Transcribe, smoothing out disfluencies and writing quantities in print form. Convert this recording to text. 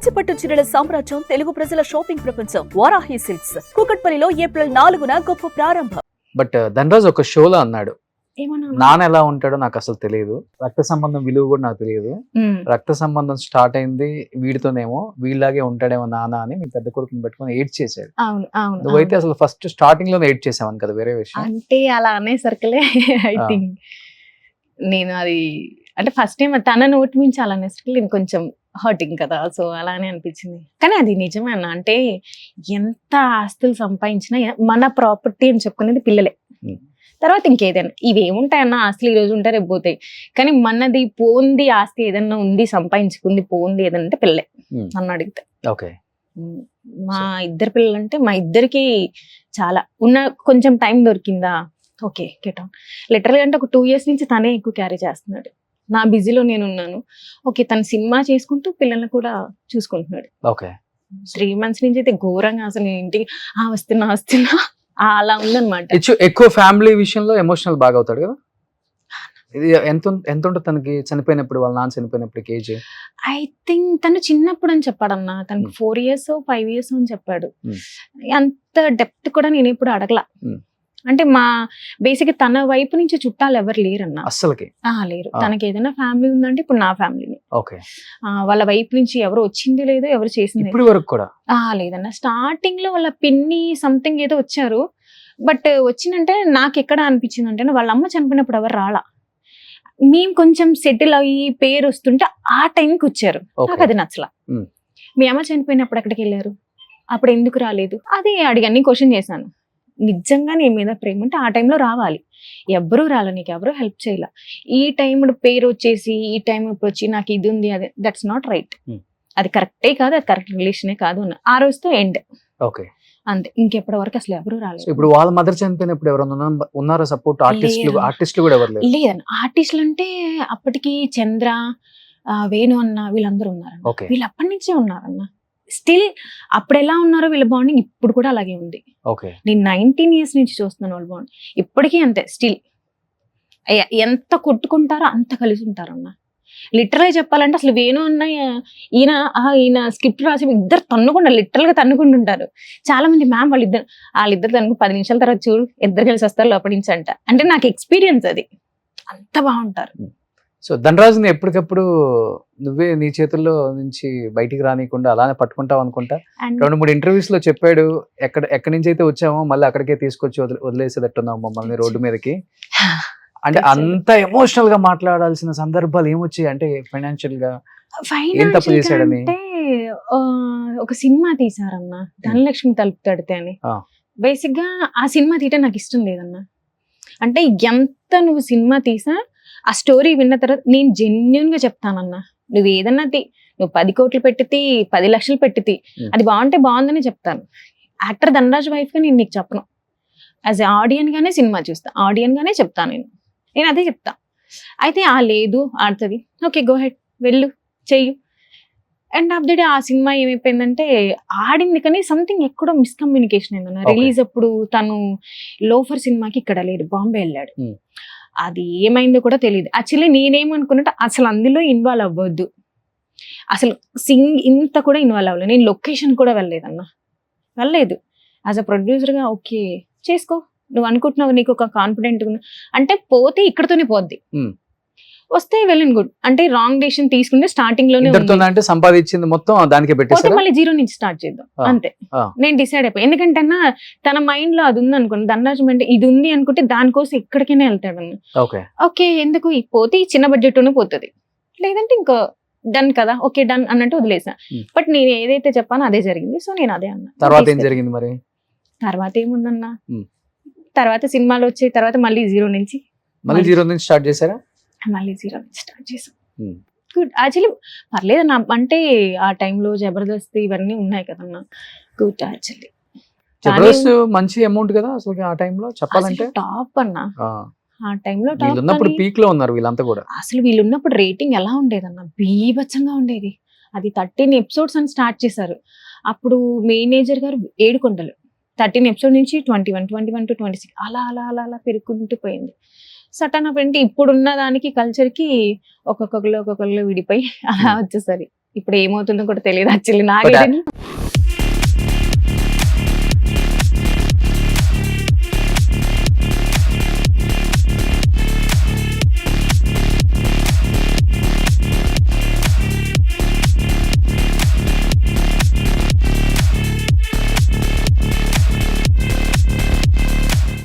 కంచిపట్టు చీరల సామ్రాజ్యం తెలుగు ప్రజల షాపింగ్ ప్రపంచం వారాహి సిల్క్స్ కూకట్పల్లిలో ఏప్రిల్ 4న గొప్ప ప్రారంభం. బట్ ధనరాజ్ ఒక షోలో అన్నాడు, ఏమన్నా నాన్న ఎలా ఉంటాడో నాకు అసలు తెలియదు, రక్త సంబంధం విలువ కూడా నాకు తెలియదు, రక్త సంబంధం స్టార్ట్ అయింది వీడితోనేమో, వీళ్ళలాగే ఉంటాడేమో నాన్న అని మీ పెద్ద కొడుకుని పెట్టుకొని ఎయిట్ చేశాడు. అవును అవును నువ్వైతే అసలు ఫస్ట్ స్టార్టింగ్ లోనే ఎయిట్ చేసావని కదా, వేరే విషయం. అంటే అలా అనేసరికలే ఐ థింక్ నేను అది అంటే ఫస్ట్ టైం తన నోటి నుంచి అలా అనేసరికి నేను కొంచెం హర్టింగ్ కదా, సో అలానే అనిపించింది. కానీ అది నిజమే అన్న, అంటే ఎంత ఆస్తులు సంపాదించినా మన ప్రాపర్టీ అని చెప్పుకునేది పిల్లలే, తర్వాత ఇంకేదైనా ఇవేముంటాయన్న, ఆస్తులు ఈ రోజు ఉంటాయి రేపు పోతాయి, కానీ మనది పోంది ఆస్తి ఏదన్నా ఉంది సంపాదించుకుంది పోంది ఏదన్నా అంటే పిల్లలే నన్ను అడిగితే. ఓకే, మా ఇద్దరు పిల్లలు అంటే మా ఇద్దరికి చాలా ఉన్న కొంచెం టైం దొరికిందా ఓకే కేటాం లిటరల్గా అంటే ఒక 2 years నుంచి తనే ఎక్కువ క్యారీ చేస్తున్నాడు. నా బిజీలో నేను ఉన్నాను, ఓకే తను సినిమా చేసుకుంటూ పిల్లల్ని కూడా చూసుకుంటున్నాడు. ఓకే, 3 months నుంచి అయితే ఘోరంగా అసలు నేను ఇంటికి వస్తున్నా అలా ఉందన్నమాట. ఎక్కువ ఫ్యామిలీ విషయంలో ఎమోషనల్ బాగా అవుతాడు కదా. ఇది ఎంత ఉంటుంది తనకి చనిపోయినప్పుడు, వాళ్ళ నాన్న చనిపోయినప్పుడు ఏజ్? ఐ థింక్ తను చిన్నప్పుడు అని చెప్పాడన్న, తనకు 4 years 5 years అని చెప్పాడు. అంత డెప్త్ కూడా నేను ఇప్పుడు అడగలా, అంటే మా బేసిక్ తన వైపు నుంచి చుట్టాలు ఎవరు లేరన్న అసలుకి. లేరు. తనకి ఏదైనా ఫ్యామిలీ ఉందంటే ఇప్పుడు నా ఫ్యామిలీని, ఓకే వాళ్ళ వైపు నుంచి ఎవరు వచ్చింది లేదు, ఎవరు చేసింది ఇప్పుడు వరకు కూడా లేదన్న. స్టార్టింగ్ లో వాళ్ళ పిన్ని సంథింగ్ ఏదో వచ్చారు, బట్ వచ్చిందంటే నాకు ఎక్కడ అనిపించింది అంటే వాళ్ళ అమ్మ చనిపోయినప్పుడు ఎవరు రాలా, మేము కొంచెం సెటిల్ అయ్యి పేరు వస్తుంటే ఆ టైంకి వచ్చారు. నాకు అది నచ్చలా. మీ అమ్మ చనిపోయినప్పుడు ఎక్కడికి వెళ్ళారు, అప్పుడు ఎందుకు రాలేదు, అది అడిగాన్ని క్వశ్చన్ చేశాను. నిజంగా నీ మీద ప్రేమ ఉంటే ఆ టైంలో రావాలి, ఎవ్వరూ రాలే, నీకు ఎవరూ హెల్ప్ చేయాల, ఈ టైం పేరు వచ్చేసి ఈ టైం ఇప్పుడు వచ్చి నాకు ఇది ఉంది అదే, దట్స్ నాట్ రైట్, అది కరెక్టే కాదు, అది కరెక్ట్ రిలేషనే కాదు అన్న. ఆ రోజుతో ఎండ్. ఓకే, అంతే, ఇంకెప్పటి వరకు అసలు ఎవరు రాలేదు. ఇప్పుడు వాళ్ళ మదర్ చనిపోయినప్పుడు ఎవరైనా ఉన్నారా సపోర్ట్? ఆర్టిస్టులు కూడా ఎవరు లేరు? లేదన్న. ఆర్టిస్టులు అంటే అప్పటికి చంద్ర, వేణు అన్న వీళ్ళందరూ ఉన్నారన్న. వీళ్ళు అప్పటి నుంచే ఉన్నారన్న. స్టిల్ అప్పుడు ఎలా ఉన్నారో వీళ్ళ బాండింగ్ ఇప్పుడు కూడా అలాగే ఉంది. నేను 19 years నుంచి చూస్తున్నాను వాళ్ళ బాండ్, ఇప్పటికీ అంతే స్టిల్. ఎంత కొట్టుకుంటారో అంత కలిసి ఉంటారన్న. లిటరల్గా చెప్పాలంటే అసలు వేణు అన్న ఈయన స్క్రిప్ట్ రాసి ఇద్దరు తన్నుకుండా లిటరల్ గా తన్నుకుంటుంటారు. చాలా మంది మ్యామ్ వాళ్ళిద్దరు తనకు 10 నిమిషాల తర్వాత చూడు ఇద్దరు కలిసి వస్తారు లోపలి నుంచి అంట. అంటే నాకు ఎక్స్పీరియన్స్ అది, అంత బాగుంటారు. సో ధనరాజుని ఎప్పటికప్పుడు నువ్వే నీ చేతుల్లో నుంచి బయటికి రానియకుండా అలానే పట్టుకుంటావు అనుకుంటా. 2-3 interviews లో చెప్పాడు, ఎక్కడి నుంచి అయితే వచ్చామో మళ్ళీ అక్కడికే తీసుకొచ్చి వదిలేసేటట్టున్నావు మమ్మల్ని రోడ్డు మీదకి. అంటే అంత ఎమోషనల్ గా మాట్లాడాల్సిన సందర్భాలు ఏమొచ్చాయి? అంటే ఫైనాన్షియల్ గా ఏం తప్పు చేశాడని? ఒక సినిమా తీసారన్న, ధనలక్ష్మి తలుపు తడితే అని. బేసిక్ గా ఆ సినిమా తీయటం నాకు ఇష్టం లేదన్న. అంటే ఎంత నువ్వు సినిమా తీసా ఆ స్టోరీ విన్న తర్వాత నేను జెన్యున్ గా చెప్తానన్నా, నువ్వు ఏదన్నా నువ్వు 10 కోట్లు పెట్టితే 10 లక్షలు పెట్టితే అది బాగుంటే బాగుందని చెప్తాను. యాక్టర్ ధనరాజ్ వైఫ్ గా నేను నీకు చెప్పను, యాజ్ ఎ ఆడియన్ గానే సినిమా చూస్తా, ఆడియన్ గానే చెప్తాను నేను అదే చెప్తా. అయితే లేదు ఆడుతుంది, ఓకే గో హెడ్ వెళ్ళు చెయ్యు. ఎండ్ ఆఫ్ ది డే ఆ సినిమా ఏమైపోయిందంటే ఆడింది కానీ సంథింగ్ ఎక్కడో మిస్కమ్యూనికేషన్ అయిందన్న. రిలీజ్ అప్పుడు తను లోఫర్ సినిమాకి ఇక్కడ లేడు, బాంబే వెళ్ళాడు. అది ఏమైందో కూడా తెలియదు. యాక్చువల్లీ నేనేమనుకున్నట్టు అసలు అందులో ఇన్వాల్వ్ అవ్వద్దు, అసలు ఇంత కూడా ఇన్వాల్వ్ అవ్వలేదు. నేను లొకేషన్ కూడా వెళ్ళలేదు. యాజ్ అ ప్రొడ్యూసర్గా ఓకే చేసుకో, నువ్వు అనుకుంటున్నావు నీకు ఒక కాన్ఫిడెంట్ అంటే పోతే ఇక్కడతోనే పోద్ది, వస్తే వెల్ అండ్ గుడ్. అంటే రాంగ్ డెసిషన్ తీసుకుంటే స్టార్టింగ్ లోనే అంటే సంపాదించింది మొత్తం దానికి పెట్టేసి మళ్ళీ 0 నుంచి స్టార్ట్ చేద్దాం అంతే. నేను డిసైడ్ అయిపోయి, ఎందుకంటే అన్న తన మైండ్ లో అది ఉంది అనుకోండి, ధనరాజ్ అంటే ఇది ఉంది అనుకుంటే దానికోసం ఎక్కడికైనా వెళ్తాడు అన్న. ఓకే ఎందుకు పోతే చిన్న బడ్జెట్ లోనే పోతుంది, లేదంటే ఇంకో డన్ కదా ఓకే డన్ అన్నట్టు వదిలేసా. బట్ నేను ఏదైతే చెప్పానో అదే జరిగింది. సో నేను అదే అన్నా. తర్వాత ఏం జరిగింది మరి? తర్వాత ఏముందన్నా, తర్వాత సినిమాలు వచ్చే తర్వాత మళ్ళీ 0 నుంచి స్టార్ట్ చేశారా? మళ్ళీ 0 నుంచి స్టార్ట్ చేసాం. గుడ్, యాక్చువల్లీ పర్లేదు నా, అంటే ఆ టైంలో జబర్దస్త్ ఇవన్నీ ఉన్నాయి కదన్నా, గుడ్. యాక్చువల్లీ జబర్దస్త్ మంచి అమౌంట్ కదా అసలు ఆ టైంలో చెప్పాలంటే, టాప్ అన్న. ఆ టైంలో పీక్ లో ఉన్నారు వీళ్ళంతా కూడా. అసలు వీళ్ళు ఉన్నప్పుడు రేటింగ్ ఎలా ఉండేదన్న, బీభత్సంగా ఉండేది. అది 13 episodes అని స్టార్ట్ చేశారు. అప్పుడు మేనేజర్ గారు 7 కొండలు, 13 episodes నుంచి 21, 21 to 26 అలా అలా అలా అలా పెరుగుకుంటూ పోయింది. సటన్ ఆఫ్ అంటే ఇప్పుడున్న దానికి కల్చర్ కి ఒక్కొక్కరు విడిపోయి అలా వచ్చేసరి ఇప్పుడు ఏమవుతుందో కూడా తెలియదు యాక్చువల్లీ నాకైతే